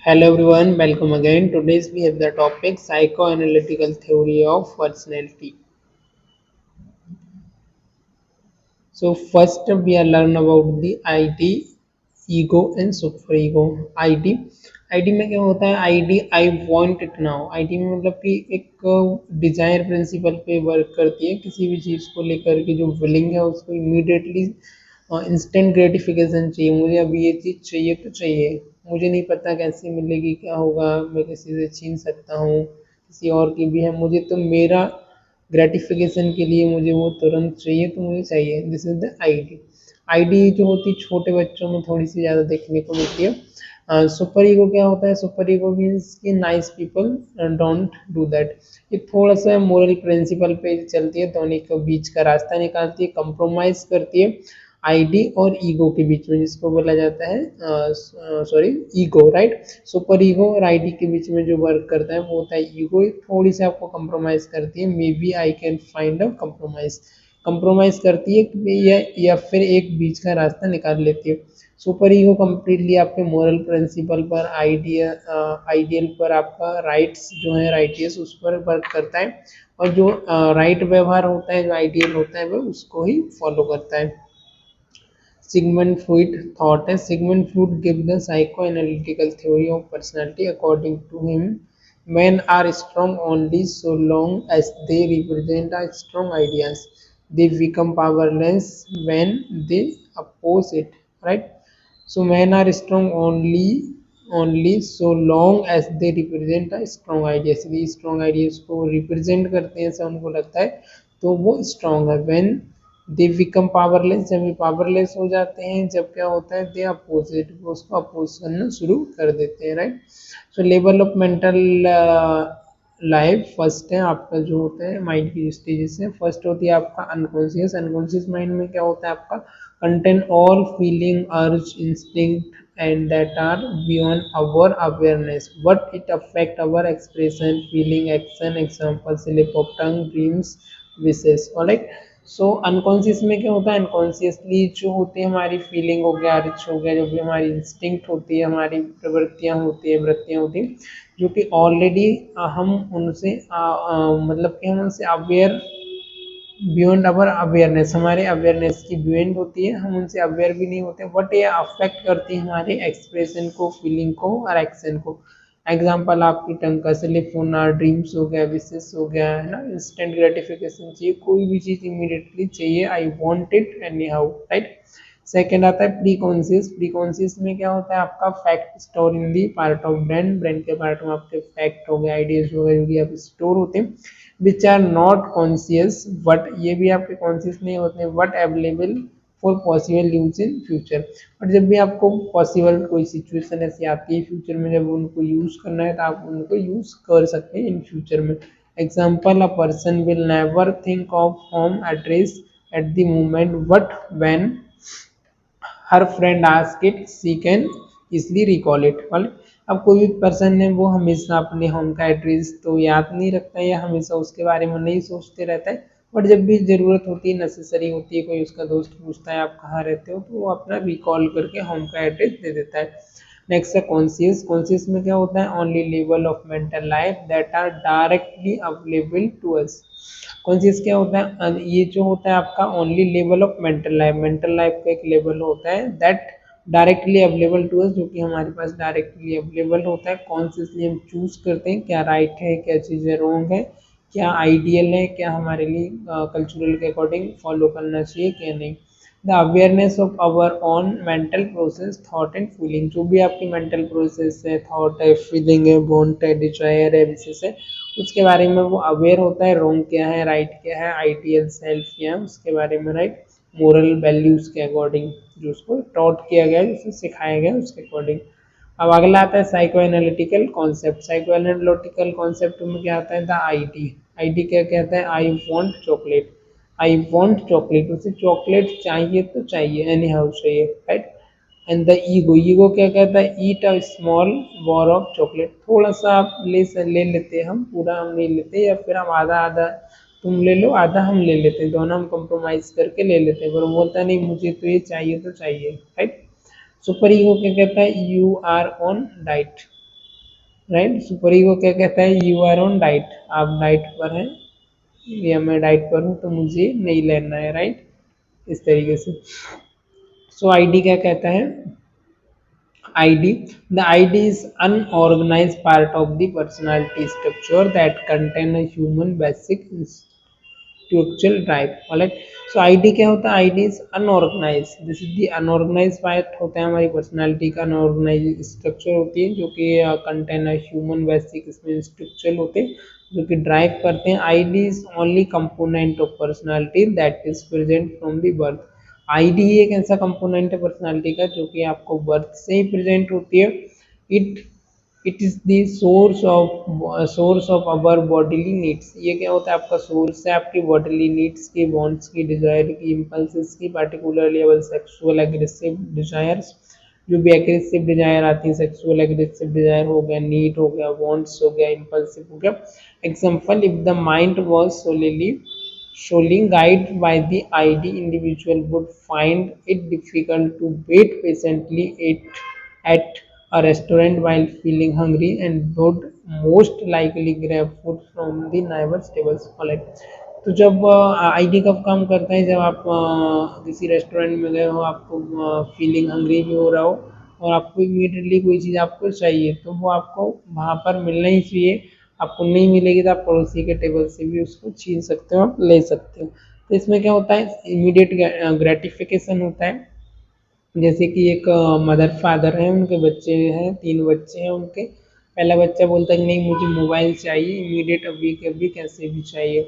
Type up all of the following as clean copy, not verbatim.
Hello everyone, welcome again. Today's we have the topic psychoanalytical theory of personality. So first we are learn about the ID, ego and superego. ID में क्या होता है? ID I want it now. ID में मतलब कि एक Dzire principal पे work करती है, किसी भी चीज़ को लेकर के जो विलिंग है उसको इमीडिएटली इंस्टेंट ग्रेटिफिकेशन चाहिए। मुझे अभी ये चीज़ चाहिए तो चाहिए, मुझे नहीं पता कैसे मिलेगी, क्या होगा, मैं किसी से छीन सकता हूँ, किसी और की भी है, मुझे तो मेरा ग्रेटिफिकेशन के लिए मुझे वो तुरंत चाहिए तो मुझे चाहिए। This is the ID. ID जो होती है छोटे बच्चों में थोड़ी सी ज़्यादा देखने को मिलती है। सुपर ईगो क्या होता है? सुपर ईगो मीन्स कि nice people don't do that. ये थोड़ा सा मोरल प्रिंसिपल पे चलती है, दोनों के बीच का रास्ता निकालती है, कंप्रोमाइज करती है आईडी और ईगो के बीच में, जिसको बोला जाता है sorry ego, right. Super ego और आईडी के बीच में जो वर्क करता है वो होता है ईगो। थोड़ी सी आपको कंप्रोमाइज करती है, maybe I can find a compromise, compromise करती है या फिर एक बीच का रास्ता निकाल लेती है। सुपर ईगो कम्प्लीटली आपके मोरल प्रिंसिपल पर, आइडियल पर, आपका राइट्स जो है राइटियस उस पर वर्क करता है, और जो राइट व्यवहार होता है, जो आइडियल होता है, वो उसको ही फॉलो करता है। Sigmund Freud thought as Sigmund Freud gave the psychoanalytical theory of personality. According to him, men are strong only so long as they represent a strong ideas. They become powerless when they oppose it. Right? So men are strong only so long as they represent a strong ideas. यदि strong ideas को represent करते हैं, ऐसा उनको लगता है, तो वो strong है। When दे बिकम पावरलेस, जब ये पावरलेस हो जाते हैं, जब क्या होता है, दे अपोजिट, वो उसको अपोज करना शुरू कर देते हैं, right. So level of mental life first है आपका, जो होता है माइंड की स्टेजेस है। फर्स्ट होती है आपका अनकॉन्शियस। अनकॉन्शियस माइंड में क्या होता है आपका? कंटेन ऑल फीलिंग, अर्ज, instinct and that are beyond our awareness, but it affect our expression, feeling, action, example slip of tongue, dreams, wishes, alright। So unconscious में क्या होता है? अनकॉन्शियसली जो होती है हमारी फीलिंग हो गया, अर्ज हो गया, जो भी हमारी इंस्टिंक्ट होती है, हमारी प्रवृत्तियाँ होती है, वृत्तियाँ होती हैं, जो कि ऑलरेडी हम उनसे मतलब कि हम उनसे अवेयर, बियॉन्ड अवर अवेयरनेस, हमारे अवेयरनेस की बियॉन्ड होती है, हम उनसे अवेयर भी नहीं होते, बट ये अफेक्ट करती है हमारे एक्सप्रेशन को, फीलिंग को और एक्शन को। एग्जाम्पल आपकी टंग का स्लिप होना, ड्रीम्स हो गया, विशेस हो गया, है ना। इंस्टेंट ग्रेटिफिकेशन चाहिए, कोई भी चीज़ इमीडिएटली चाहिए, I want it any how, right. Second आता है प्री कॉन्शियस। प्री कॉन्शियस में क्या होता है आपका? Fact store in the part of brain. Brain के पार्ट में आपके फैक्ट हो गए, आइडियाज हो गए, जो कि आप स्टोर होते हैं, which are not conscious, but ये भी आपके कॉन्शियस नहीं होते, but available for possible use in future. But जब भी आपको पॉसिबल कोई सिचुएशन ऐसी आती है फ्यूचर में, जब उनको यूज करना है, तो आप उनको यूज कर सकते हैं इन फ्यूचर में। Example, a person will never think of home address at the moment, but when her friend ask it she can easily recall it. अब कोई भी पर्सन है वो हमेशा अपने होम का एड्रेस तो याद नहीं रखता है, या हमेशा उसके बारे में नहीं सोचते रहता है, बट जब भी ज़रूरत होती है, नेसेसरी होती है, कोई उसका दोस्त पूछता है आप कहाँ रहते हो, तो वो अपना रिकॉल करके होम का एड्रेस दे देता है। नेक्स्ट है कॉन्शियस। कॉन्शियस में क्या होता है? Only level of mental life that are directly available to us. Conscious क्या होता है? ये जो होता है आपका only level of mental life, mental life का एक लेवल होता है that directly available to us, जो कि हमारे पास डायरेक्टली अवेलेबल होता है। कॉन्शियसली हम चूज करते हैं क्या राइट है, क्या चीज़ें रॉन्ग है, क्या आइडियल है, क्या हमारे लिए कल्चरल के अकॉर्डिंग फॉलो करना चाहिए, क्या नहीं। The awareness of our own mental process, thought and feeling, जो भी आपकी मेंटल प्रोसेस है, थॉट है, फीलिंग है, वांट है, डिजायर है, विशेष है, उसके बारे में वो अवेयर होता है। रॉन्ग क्या है, राइट क्या है, आइडियल सेल्फ क्या है, उसके बारे में, राइट। मोरल वैल्यूज के अकॉर्डिंग जो उसको टॉट किया गया है, जिसे सिखाया गया है, उसके अकॉर्डिंग। अब अगला आता है psycho analytical concept. Psycho analytical concept में क्या आता है? The ID. आईडी क्या कहता है? I want chocolate, I want chocolate, उसे चॉकलेट चाहिए तो चाहिए, एनी हाउ चाहिए, right. And the ego. Ego क्या कहता है? Eat a small bar of chocolate, थोड़ा सा आप ले लेते हैं, हम पूरा हम नहीं लेते, या फिर हम आधा आधा, तुम ले लो आधा हम ले लेते हैं, दोनों हम कंप्रोमाइज करके ले लेते हैं, पर वो बोलता है नहीं मुझे तो ये चाहिए तो चाहिए, राइट। सुपर ईगो क्या कहता है? You are on diet, right. Super ego क्या कहता है, यू आर ऑन डाइट, आप डाइट पर हैं या मैं डाइट पर हूँ तो मुझे नहीं लेना है, राइट, इस तरीके से। सो आईडी क्या कहता है, ID, the ID is unorganized part of the personality structure that contain a human basic intellectual drive। Alright, so ID क्या होता है, ID is unorganized, this is the unorganise part होता है हमारी पर्सनालिटी का, अनऑर्गेनाइज स्ट्रक्चर होती है जो कि कंटेन ह्यूमन बेसिक, इसमें स्ट्रक्चर होते हैं जो कि ड्राइव करते हैं। Id is only component of personality that is present from the birth. Id ही एक ऐसा कंपोनेंट है पर्सनालिटी का जो कि आपको बर्थ से ही प्रेजेंट होती है। It it is the source of our bodily needs. ये क्या होता है, आपका सोर्स है आपकी बॉडीली नीड्स की, वांट्स की, डिजायर की, इम्पल्सेस की, पार्टिकुलरली अवर सेक्सुअल एग्रेसिव डिजायर्स, जो भी एग्रेसिव डिजायर आती है, सेक्सुअल एग्रेसिव डिजायर हो गया, नीड हो गया, वांट्स हो गया, इम्पल्सिव हो गया। Example, if the mind was solely guided by the ID, individual would find it difficult to wait patiently at a restaurant while feeling hungry and would most likely grab food from the neighbor's tables। Alright, तो जब ID कब काम करता है, जब आप किसी restaurant में गए हो, आपको फीलिंग हंग्री भी हो रहा हो और आपको इमीडिएटली कोई चीज़ आपको चाहिए, तो वो आपको वहाँ पर मिलना ही चाहिए। आपको नहीं मिलेगी तो आप पड़ोसी के टेबल से भी उसको छीन सकते हो, ले सकते हो। तो इसमें क्या होता है, इमीडिएट ग्रेटिफिकेशन होता है। जैसे कि एक मदर फादर हैं, उनके बच्चे हैं, 3 बच्चे हैं उनके। पहला बच्चा बोलता है कि नहीं मुझे मोबाइल चाहिए इमीडिएट, अभी के अभी कैसे भी चाहिए।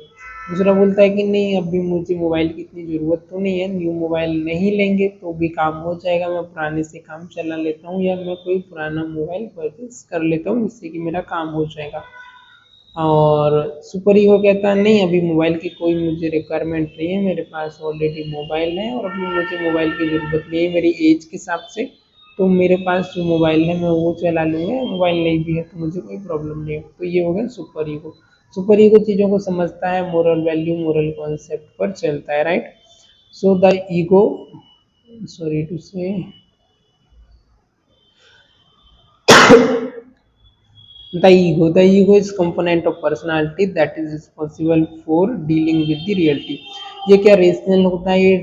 दूसरा बोलता है कि नहीं अभी मुझे मोबाइल की इतनी ज़रूरत तो नहीं है, न्यू मोबाइल नहीं लेंगे तो भी काम हो जाएगा, मैं पुराने से काम चला लेता हूँ या मैं कोई पुराना मोबाइल परचेस कर लेता हूँ जिससे कि मेरा काम हो जाएगा। और सुपर ईगो कहता है नहीं अभी मोबाइल की कोई मुझे रिक्वायरमेंट नहीं है, मेरे पास ऑलरेडी मोबाइल है और अभी मुझे मोबाइल की ज़रूरत नहीं है मेरी एज के हिसाब से, तो मेरे पास जो मोबाइल है मैं वो चला लूँगा, मोबाइल नहीं भी है तो मुझे कोई प्रॉब्लम नहीं है। तो ये हो गया सुपर ईगो। सुपर ईगो चीज़ों को समझता है, मोरल वैल्यू, मोरल कॉन्सेप्ट पर चलता है, राइट। So the ego, sorry to say, the ego is component of personality that is responsible for dealing with the reality। ये क्या रेशनल होता है, ये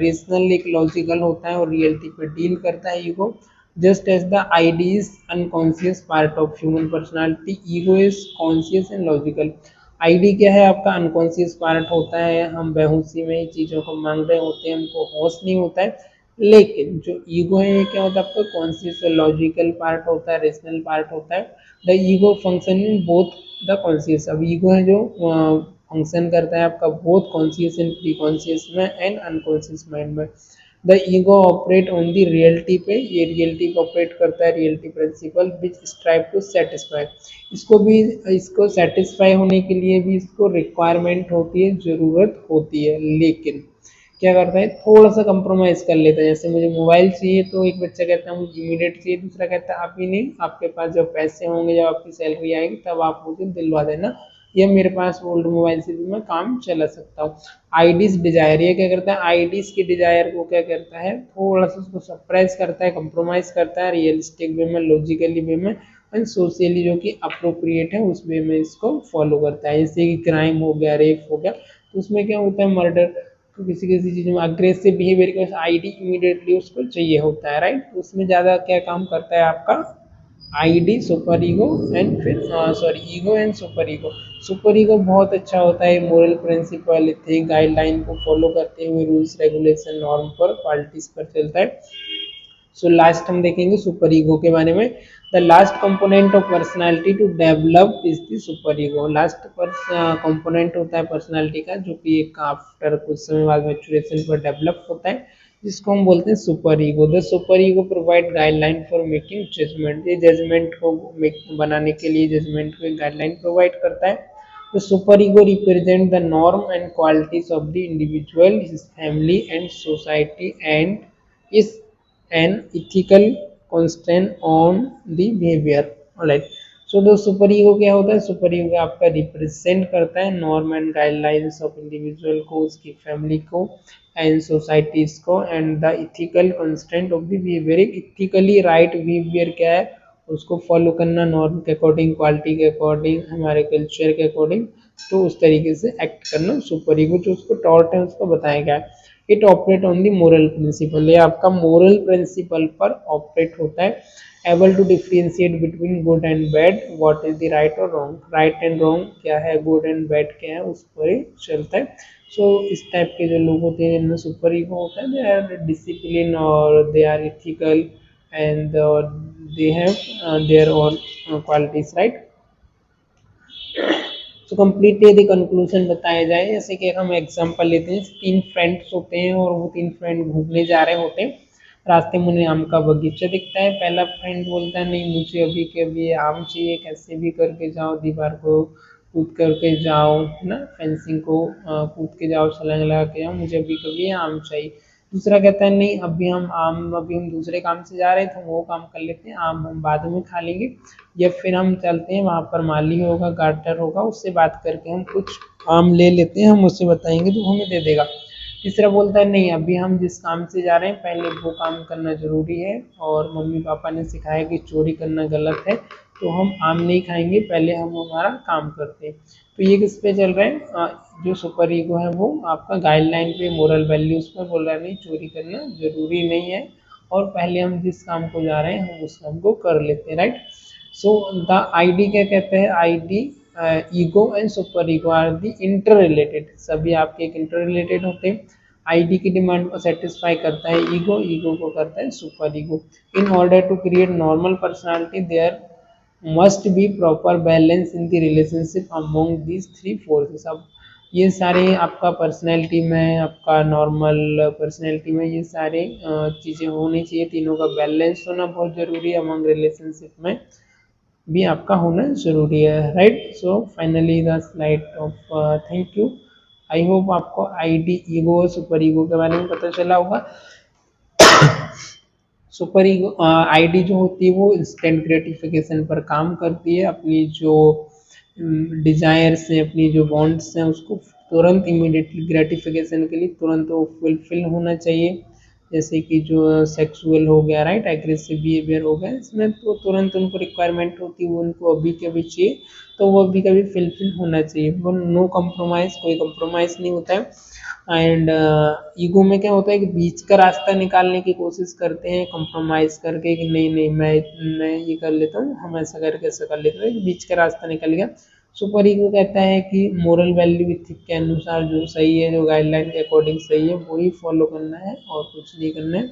रेशनल एक लॉजिकल होता है और रियलिटी पे डील करता है ego. Just as the ID is unconscious part of human personality, ego is conscious and logical. ID क्या है, आपका अनकॉन्शियस पार्ट होता है, हम बेहोशी में ही चीज़ों को मांग रहे होते हैं, हमको होश नहीं होता है। लेकिन जो ईगो है ये क्या होता है, आपका कॉन्शियस लॉजिकल पार्ट होता है, रेशनल पार्ट होता है। The ego function in both the conscious. अब ईगो है जो फंक्शन करता है आपका both conscious and pre conscious में एंड अनकॉन्शियस माइंड में। The ego operate on the reality पे, ये रियलिटी को ऑपरेट करता है, reality principle which strive to satisfy. इसको भी, इसको सेटिस्फाई होने के लिए भी इसको रिक्वायरमेंट होती है, ज़रूरत होती है, लेकिन क्या करता है थोड़ा सा कंप्रोमाइज़ कर लेता है। जैसे मुझे मोबाइल चाहिए तो एक बच्चा कहता है मुझे इमीडिएट चाहिए, दूसरा कहता है अभी नहीं, आपके पास जब पैसे होंगे, जब आपकी सैलरी आएगी तब आप मुझे दिलवा देना, या मेरे पास ओल्ड मोबाइल से भी मैं काम चला सकता हूँ। आईडीज डिजायर, ये क्या करता है, आईडीज की डिजायर को क्या करता है, थोड़ा सा उसको सप्रेस करता है, कंप्रोमाइज़ करता है, रियलिस्टिक वे में, लॉजिकली वे में एंड सोशली जो कि अप्रोप्रिएट है उस वे में इसको फॉलो करता है। जैसे कि क्राइम हो गया, रेप हो गया, तो उसमें क्या होता है, मर्डर, तो किसी किसी चीज़ में अग्रेसिव बिहेवियर के आईडी इमीडिएटली उसको चाहिए होता है, राइट। उसमें ज़्यादा क्या काम करता है आपका आईडी, सुपर ईगो एंड फिर sorry ego and super ego. Super ego बहुत अच्छा होता है, मोरल प्रिंसिपल, एथिक, गाइडलाइन को फॉलो करते हुए रूल्स रेगुलेशन नॉर्म पर, क्वालिटीज पर चलता है। सो लास्ट हम देखेंगे सुपर ईगो के बारे में। The last component of personality to develop is the super ego. Last पर कंपोनेंट होता है पर्सनालिटी का जो कि एक आफ्टर कुछ समय बाद मैच्योरेशन पर डेवलप होता है, जिसको हम बोलते हैं super ego. The super ego provide guideline for making judgement, ये जजमेंट को बनाने के लिए जजमेंट को एक गाइडलाइन प्रोवाइड करता है। The superego represent the norm and qualities of the individual, his family and society, and is an ethical constraint on the behavior। Alright, so the superego क्या होता है, superego आपका रिप्रेजेंट करता है norm and guidelines of individual को, उसकी family को and societies को, and the ethical constraint of the behaviour. Ethically right behaviour क्या है, उसको फॉलो करना नॉर्म के अकॉर्डिंग, क्वालिटी के अकॉर्डिंग, हमारे कल्चर के अकॉर्डिंग, तो उस तरीके से एक्ट करना सुपर ईगो जो उसको टॉट है उसको बताया गया है। It operate on the moral principle, ये आपका मोरल प्रिंसिपल पर ऑपरेट होता है। Able to differentiate between good and bad, what is the right और रॉन्ग, राइट एंड रॉन्ग क्या है, गुड एंड बैड क्या है, उस पर ही चलता है। सो इस टाइप के जो लोग होते हैं जिनमें सुपर ईगो होता है, दे आर डिसिप्लिन और they are ethical and they have their own qualities, right. तो कम्प्लीटली यदि कंक्लूजन बताया जाए, जैसे कि हम एग्जांपल लेते हैं, तीन फ्रेंड्स होते हैं और वो तीन फ्रेंड घूमने जा रहे होते हैं। रास्ते में उन्हें आम का बगीचा दिखता है। पहला फ्रेंड बोलता है नहीं मुझे अभी के अभी आम चाहिए, कैसे भी करके जाओ, दीवार को कूद करके जाओ, है ना, फेंसिंग को कूद के जाओ, छलांग लगा के जाओ, मुझे अभी कभी आम चाहिए। दूसरा कहता है नहीं अभी हम दूसरे काम से जा रहे थे, वो काम कर लेते हैं, आम हम बाद में खा लेंगे। या फिर हम चलते हैं, वहाँ पर माली होगा, गार्डनर होगा, उससे बात करके हम कुछ आम ले लेते हैं, हम उससे बताएंगे तो हमें दे देगा। तीसरा बोलता है नहीं अभी हम जिस काम से जा रहे हैं पहले वो काम करना जरूरी है, और मम्मी पापा ने सिखाया कि चोरी करना गलत है, तो हम आम नहीं खाएंगे, पहले हम हमारा काम करते हैं। तो ये किस पे चल रहा है, जो सुपर ईगो है वो आपका गाइडलाइन पे, मोरल वैल्यूज पे बोल रहा है नहीं चोरी करना जरूरी नहीं है, और पहले हम जिस काम को जा रहे हैं हम उस काम को कर लेते हैं, राइट। सो द आईडी क्या कहते हैं, ID ego and super ego are the interrelated, सभी आपके एक इंटर रिलेटेड होते हैं। आईडी की डिमांड को सेटिस्फाई करता है ईगो, ईगो को करता है super ego. In order to create normal personality there must be proper balance in the relationship among these three forces. अब ये सारे आपका पर्सनैलिटी में, आपका नॉर्मल पर्सनैलिटी में ये सारे चीज़ें होनी चाहिए, तीनों का बैलेंस होना बहुत ज़रूरी है, अमंग रिलेशनशिप में भी आपका होना ज़रूरी है, राइट। So finally the slide of thank you. I hope आपको आईडी ईगो और सुपर ईगो के बारे में पता चला होगा। सुपर ईगो आईडी जो होती है वो इंस्टेंट ग्रेटिफिकेशन पर काम करती है, अपनी जो डिजायर्स हैं, अपनी जो वांट्स हैं उसको तुरंत इमीडिएटली ग्रेटिफिकेशन के लिए तुरंत वो फुलफिल होना चाहिए। जैसे कि जो सेक्सुअल हो गया, राइट, एग्रेसिव बिहेवियर हो गया, इसमें तो तुरंत उनको रिक्वायरमेंट होती है, वो उनको अभी के अभी चाहिए, तो वो अभी कभी फुलफिल होना चाहिए, वो नो कम्प्रोमाइज़, कोई कम्प्रोमाइज़ नहीं होता है। एंड ईगो में क्या होता है कि बीच का रास्ता निकालने की कोशिश करते हैं कंप्रोमाइज करके कि नहीं नहीं मैं ये कर लेता हूँ, हम ऐसा करके ऐसा कर लेते हैं, बीच का रास्ता निकल गया। सुपर ईगो कहता है कि मोरल वैल्यू इथिक के अनुसार जो सही है, जो गाइडलाइन के अकॉर्डिंग सही है वही फॉलो करना है और कुछ नहीं करना है।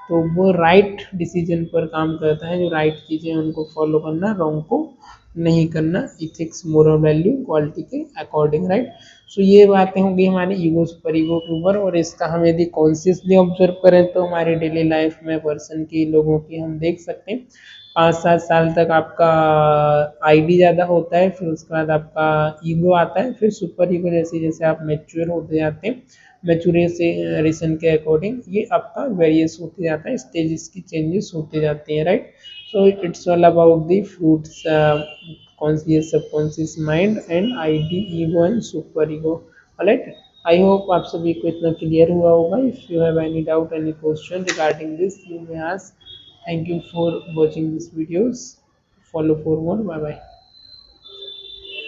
तो वो राइट डिसीजन पर काम करता है, जो राइट चीज़ें उनको फॉलो करना, रॉन्ग को नहीं करना, इथिक्स मोरल वैल्यू क्वालिटी के अकॉर्डिंग, राइट। सो ये बातें होंगी हमारी ईगो सुपर ईगो के ऊपर, और इसका हम यदि कॉन्शियसली ऑब्जर्व करें तो हमारी डेली लाइफ में पर्सन की, लोगों की हम देख सकते हैं 5-7 साल तक आपका आईडी ज़्यादा होता है, फिर उसके बाद आपका ईगो आता है, फिर सुपर ईगो जैसे जैसे आप मेच्योर होते जाते हैं, मैचुरेशन के अकॉर्डिंग ये आपका वेरियस होते जाता है, स्टेजेस की चेंजेस होते जाते हैं, right. So it's all about the fruits, conscious subconscious mind and ID ego and super ego, alright. I hope आप सभी को इतना क्लियर हुआ होगा। If you have any doubt, any question regarding this, you may ask. Thank you for watching this videos, follow for more, bye bye।